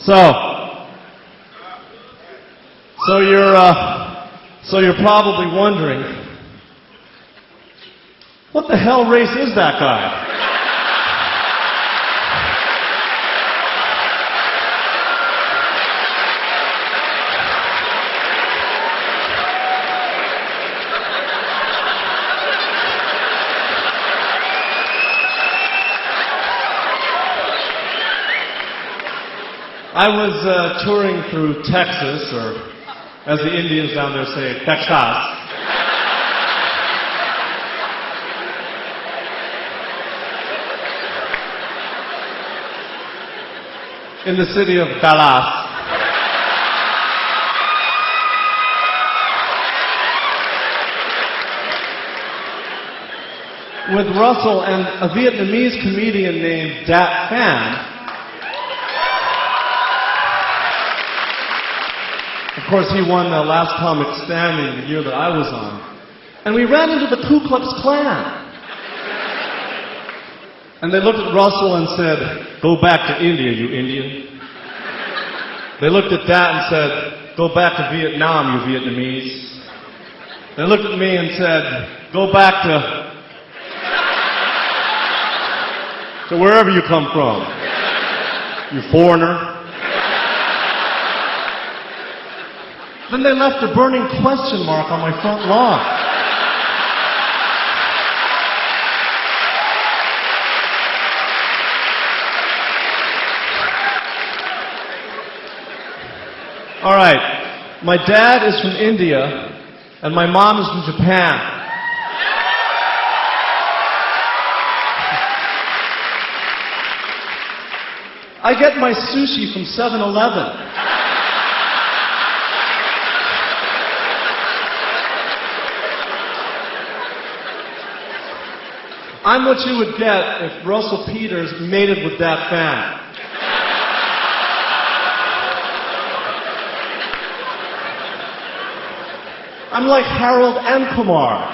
So you're probably wondering, what the hell race is that guy? I was touring through Texas, or as the Indians down there say, Texas. In the city of Dallas. With Russell and a Vietnamese comedian named Dat Phan. Of course, he won the Last Comic Standing the year that I was on. And we ran into the Ku Klux Klan. And they looked at Russell and said, "Go back to India, you Indian." They looked at Dat and said, "Go back to Vietnam, you Vietnamese." They looked at me and said, "Go back to wherever you come from, you foreigner." Then they left a burning question mark on my front lawn. All right, my dad is from India, and my mom is from Japan. I get my sushi from 7-Eleven. I'm what you would get if Russell Peters mated with that fan. I'm like Harold and Kumar.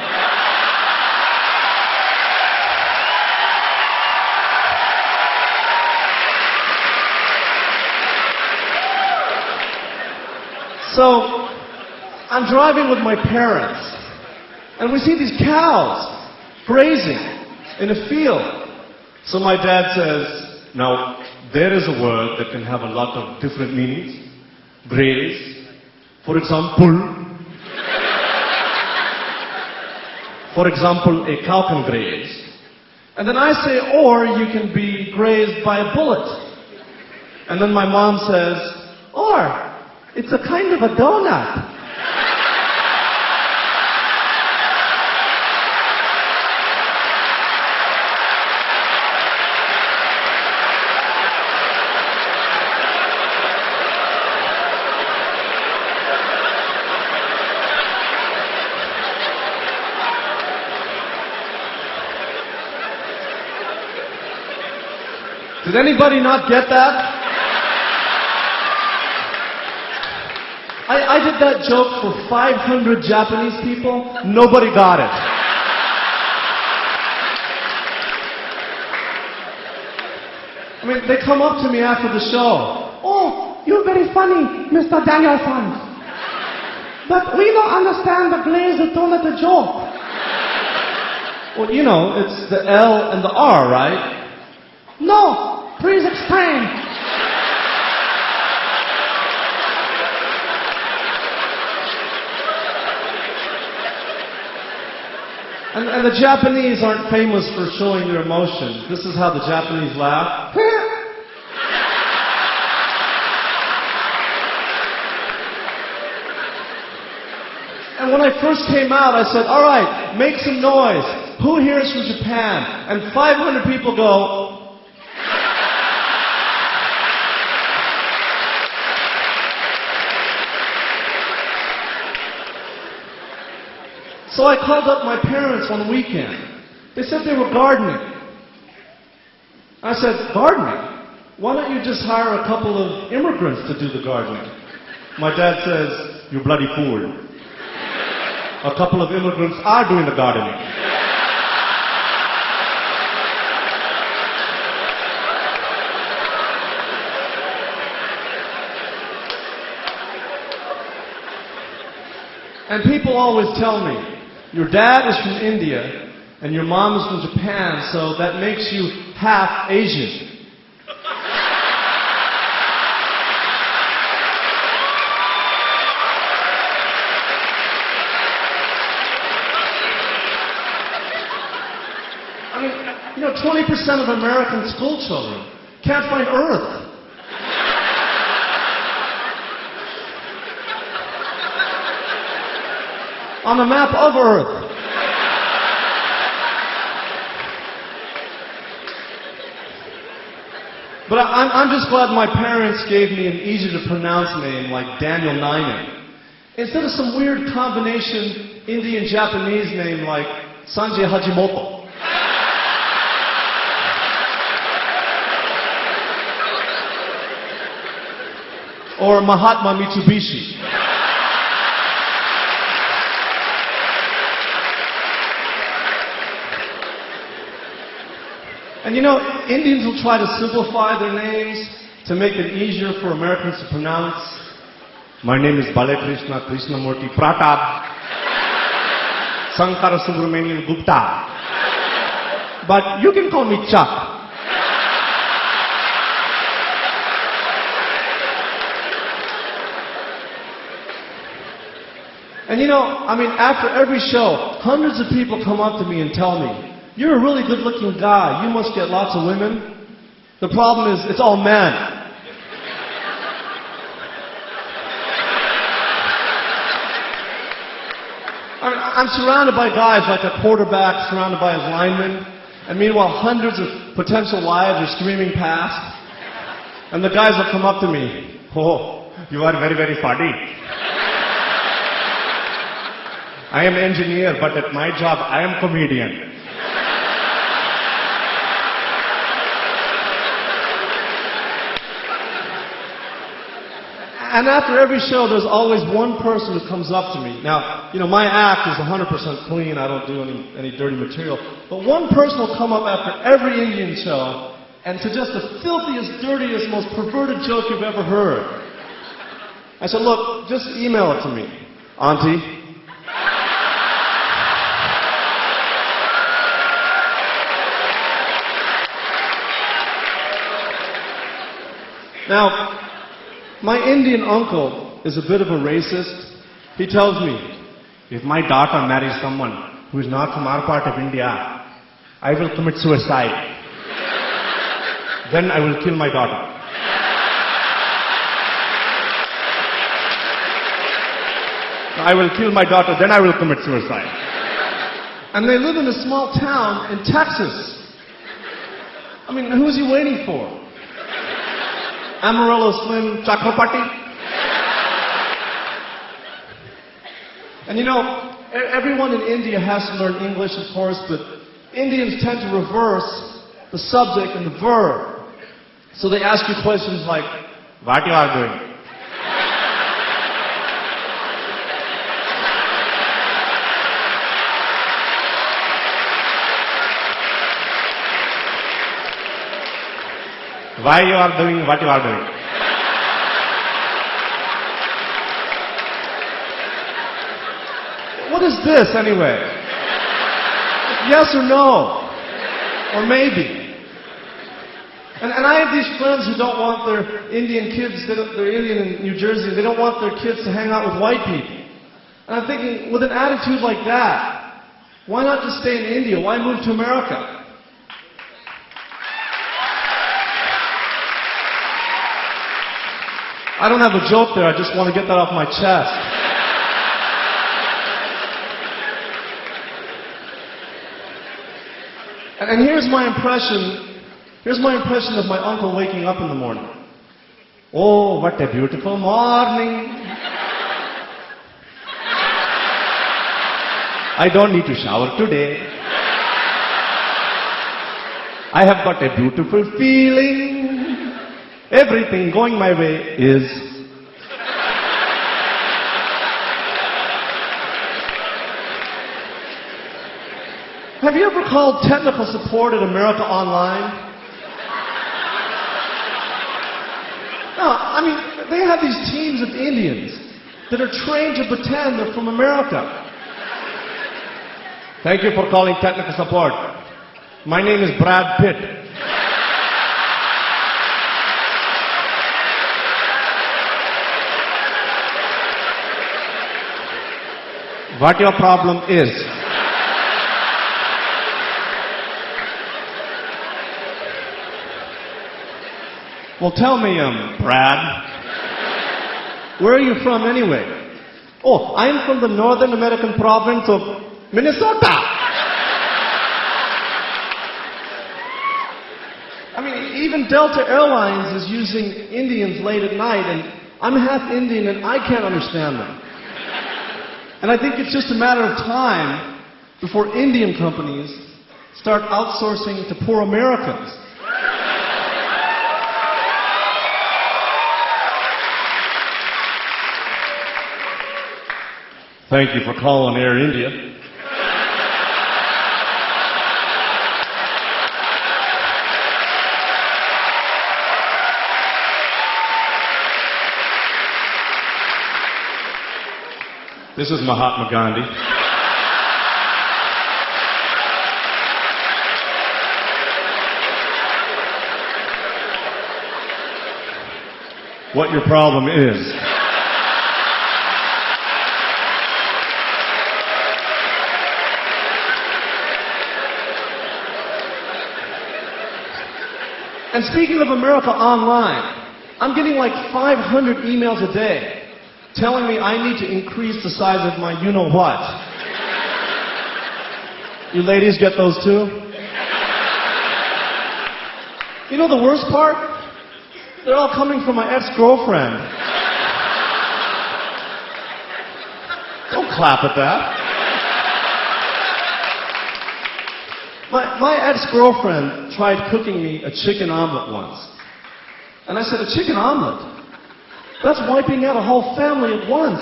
So, I'm driving with my parents, and we see these cows grazing in a field. So my dad says, "Now, there is a word that can have a lot of different meanings. Graze. For example, a cow can graze." And then I say, "Or you can be grazed by a bullet." And then my mom says, "Or, it's a kind of a donut." Did anybody not get that? I did that joke for 500 Japanese people. Nobody got it. I mean, they come up to me after the show. "Oh, you're very funny, Mr. Danielson. But we don't understand the glazed donut joke." Well, you know, it's the L and the R, right? "No. Please explain." And the Japanese aren't famous for showing their emotion. This is how the Japanese laugh. And when I first came out, I said, "All right, make some noise. Who here is from Japan?" And 500 people go. So I called up my parents one weekend. They said they were gardening. I said, "Gardening? Why don't you just hire a couple of immigrants to do the gardening?" My dad says, "You bloody fool. A couple of immigrants are doing the gardening." And people always tell me, your dad is from India and your mom is from Japan, so that makes you half Asian. I mean, 20% of American school children can't find Earth. On the map of Earth. But I'm just glad my parents gave me an easy to pronounce name like Daniel Nainan, instead of some weird combination Indian-Japanese name like Sanjay Hajimoto. Or Mahatma Mitsubishi. And Indians will try to simplify their names to make it easier for Americans to pronounce. My name is Balakrishna Krishnamurti Pratap Sankara Subramanian Gupta. But you can call me Chuck. And after every show, hundreds of people come up to me and tell me, you're a really good-looking guy. You must get lots of women. The problem is, it's all men. I'm surrounded by guys like a quarterback surrounded by his linemen. And meanwhile, hundreds of potential wives are streaming past. And the guys will come up to me. Oh, you are very, very funny. I am engineer, but at my job, I am comedian. And after every show, there's always one person who comes up to me. Now, my act is 100% clean. I don't do any dirty material. But one person will come up after every Indian show and suggest the filthiest, dirtiest, most perverted joke you've ever heard. I said, look, just email it to me, Auntie. Now, my Indian uncle is a bit of a racist. He tells me, if my daughter marries someone who is not from our part of India, I will commit suicide. Then I will kill my daughter. I will kill my daughter, then I will commit suicide. And they live in a small town in Texas. I mean, who's he waiting for? Amarillo Slim Chakrapati? And everyone in India has to learn English, of course, but Indians tend to reverse the subject and the verb. So they ask you questions like, what you are doing? Why you are doing what you are doing? What is this anyway? Yes or no? Or maybe? And I have these friends who don't want their Indian kids, they're Indian in New Jersey, they don't want their kids to hang out with white people. And I'm thinking, with an attitude like that, why not just stay in India? Why move to America? I don't have a joke there, I just want to get that off my chest. And here's my impression of my uncle waking up in the morning. Oh, what a beautiful morning. I don't need to shower today. I have got a beautiful feeling. Everything going my way is. Have you ever called technical support at America Online? No, I mean, they have these teams of Indians. that are trained to pretend they're from America. Thank you for calling technical support. My name is Brad Pitt. What your problem is? Well, tell me, Brad, where are you from anyway? Oh, I'm from the Northern American province of Minnesota. I mean, even Delta Airlines is using Indians late at night, and I'm half Indian and I can't understand them. And I think it's just a matter of time before Indian companies start outsourcing to poor Americans. Thank you for calling Air India. This is Mahatma Gandhi. What your problem is? And speaking of America Online, I'm getting like 500 emails a day telling me I need to increase the size of my you-know-what. You ladies get those too? You know the worst part? They're all coming from my ex-girlfriend. Don't clap at that. My ex-girlfriend tried cooking me a chicken omelet once. And I said, a chicken omelet? That's wiping out a whole family at once.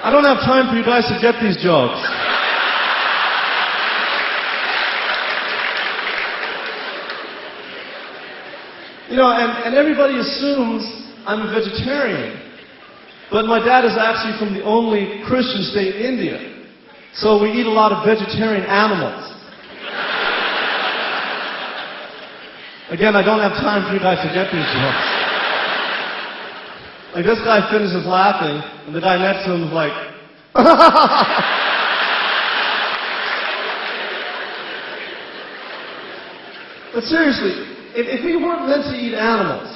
I don't have time for you guys to get these jokes. You know, and everybody assumes I'm a vegetarian. But my dad is actually from the only Christian state in India. So we eat a lot of vegetarian animals. Again, I don't have time for you guys to get these jokes. Like this guy finishes laughing, and the guy next to him is like, But seriously, if we weren't meant to eat animals,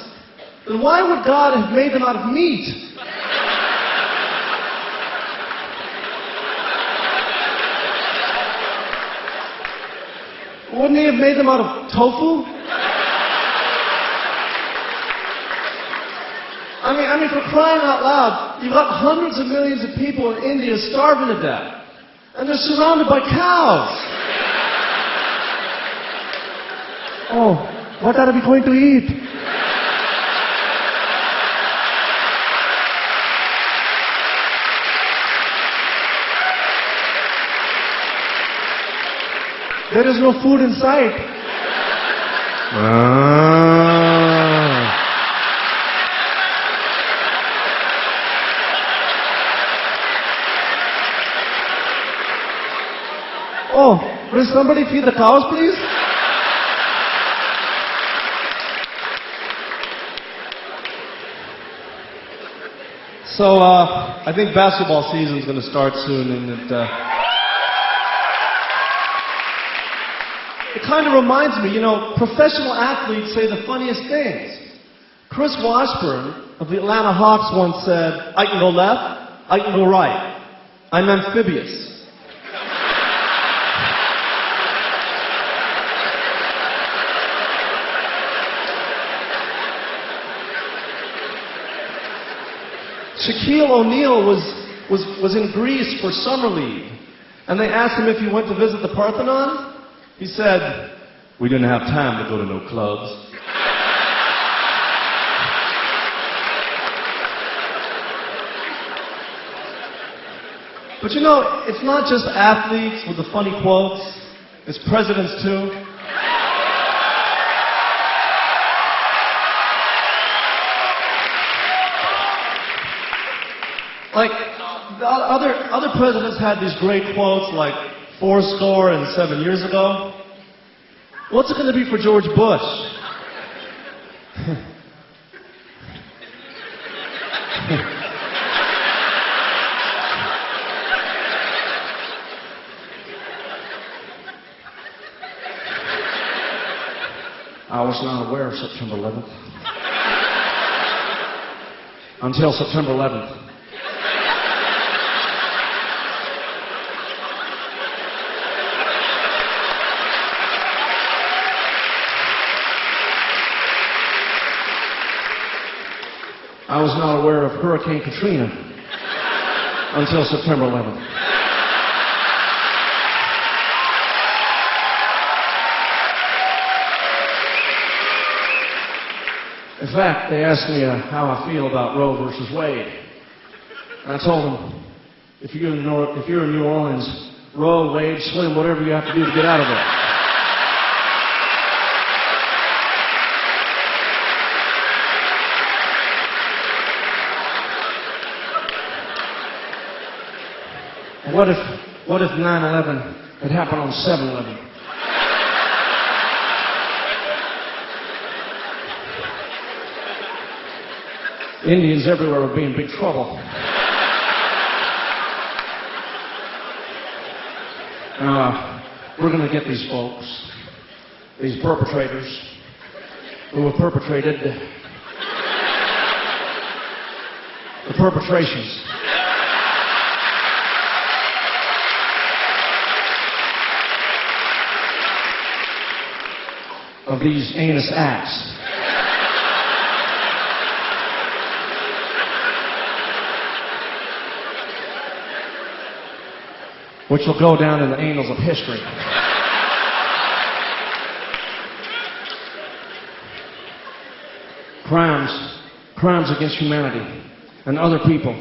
then why would God have made them out of meat? Wouldn't he have made them out of tofu? I mean, for crying out loud, you've got hundreds of millions of people in India starving to death. And they're surrounded by cows. Oh, what are we going to eat? There is no food in sight. Oh, will somebody feed the cows, please? So, I think basketball season's going to start soon, and it kind of reminds me, you know, professional athletes say the funniest things. Chris Washburn of the Atlanta Hawks once said, I can go left, I can go right. I'm amphibious. Shaquille O'Neal was in Greece for summer leave, and they asked him if he went to visit the Parthenon. He said, we didn't have time to go to no clubs. But you know, it's not just athletes with the funny quotes. It's presidents too. Like, the other presidents had these great quotes like 7 years ago. What's it going to be for George Bush? I was not aware of September 11th. Until September 11th. I was not aware of Hurricane Katrina until September 11th. In fact, they asked me how I feel about Roe versus Wade. And I told them, if you're in New Orleans, row, wade, swim, whatever you have to do to get out of there. What if 9/11 had happened on 7/11? Indians everywhere would be in big trouble. We're going to get these folks, these perpetrators, who have perpetrated the perpetrations. Of these heinous acts. Which will go down in the annals of history. Crimes against humanity and other people.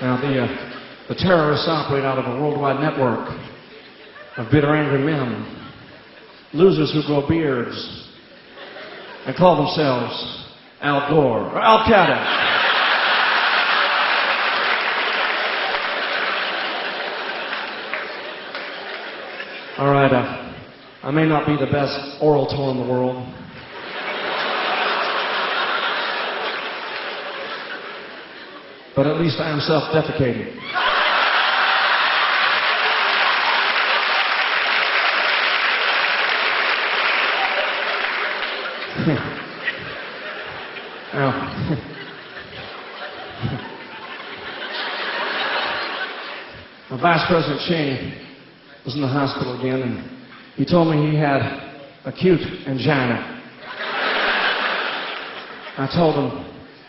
Now, the terrorists operate out of a worldwide network of bitter, angry men, losers who grow beards and call themselves Al Gore or Al Qaeda. All right, I may not be the best orator in the world. But at least I am self-defecating. Now, Vice President Cheney was in the hospital again, and he told me he had acute angina. I told him,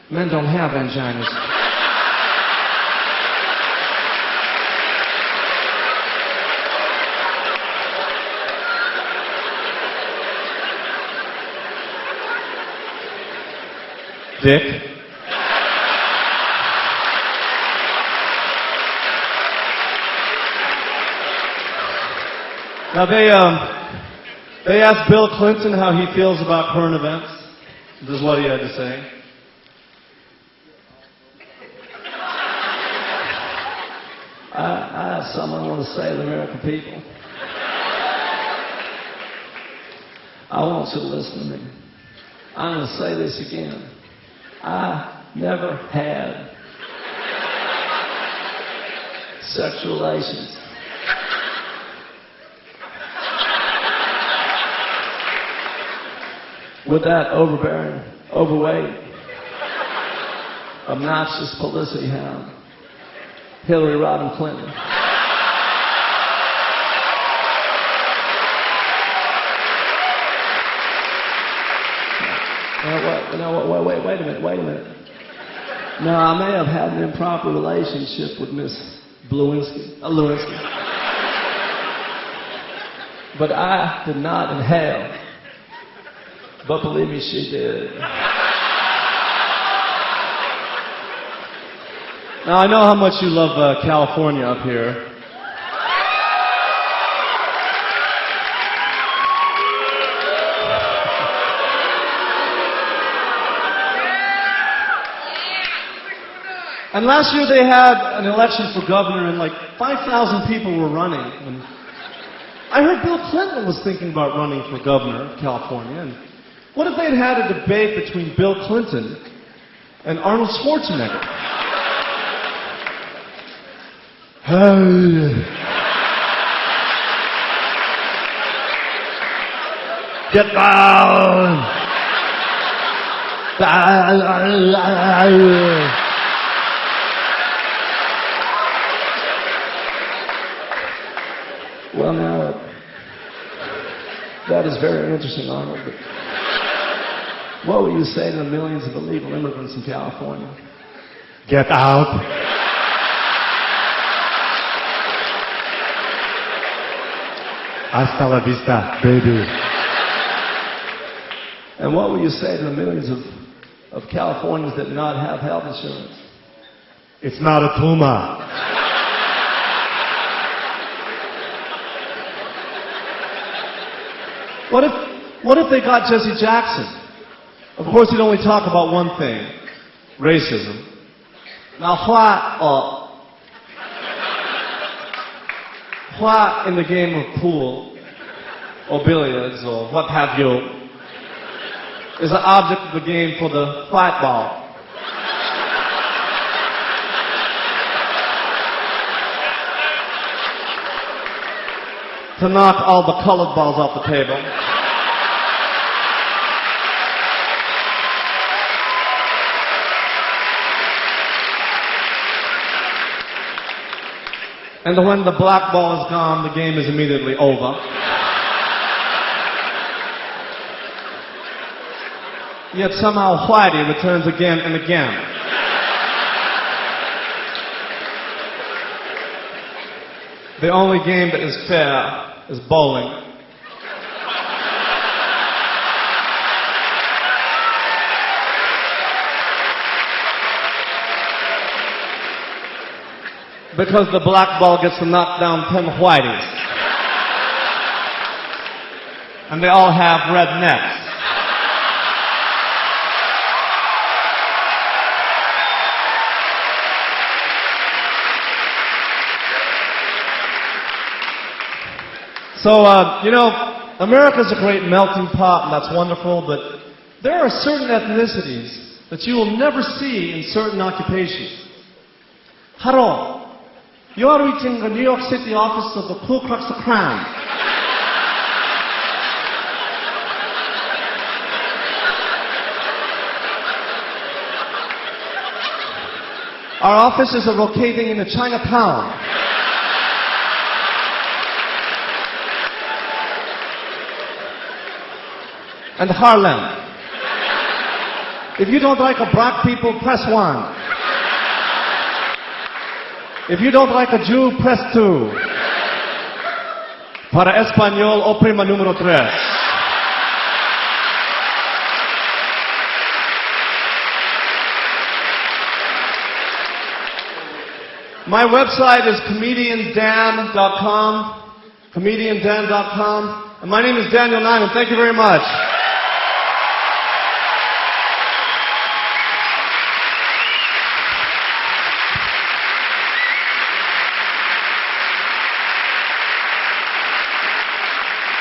men don't have anginas. Dick. Now they asked Bill Clinton how he feels about current events. This is what he had to say. I have something I want to say to the American people. I want you to listen to me. I'm going to say this again. I never had sexual relations with that overbearing, overweight, obnoxious publicity hound, Hillary Rodham Clinton. Wait a minute. Now, I may have had an improper relationship with Miss Lewinsky. But I did not inhale. But believe me, she did. Now, I know how much you love California up here. And last year they had an election for governor and like 5,000 people were running. And I heard Bill Clinton was thinking about running for governor of California. And what if they'd had a debate between Bill Clinton and Arnold Schwarzenegger? Get down! Well, now, that is very interesting, Arnold, but what will you say to the millions of illegal immigrants in California? Get out. Hasta la vista, baby. And what will you say to the millions of Californians that do not have health insurance? It's not a tumor. What if they got Jesse Jackson? Of course, he'd only talk about one thing, racism. Now, what in the game of pool, or billiards, or what have you, is the object of the game for the white ball? To knock all the colored balls off the table. And when the black ball is gone, the game is immediately over. Yet somehow Whitey returns again and again. The only game that is fair is bowling. Because the black ball gets to knock down 10 whiteys. And they all have red nets. So, America's a great melting pot, and that's wonderful, but there are certain ethnicities that you will never see in certain occupations. Haro, you are reaching the New York City office of the Ku Klux Klan. Our offices are located in the Chinatown. And Harlem. If you don't like a black people, press 1. If you don't like a Jew, press 2. Para Español, oprima número 3. My website is comediandan.com. comediandan.com. And my name is Daniel Nainan. Thank you very much.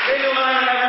Daniel Nainan.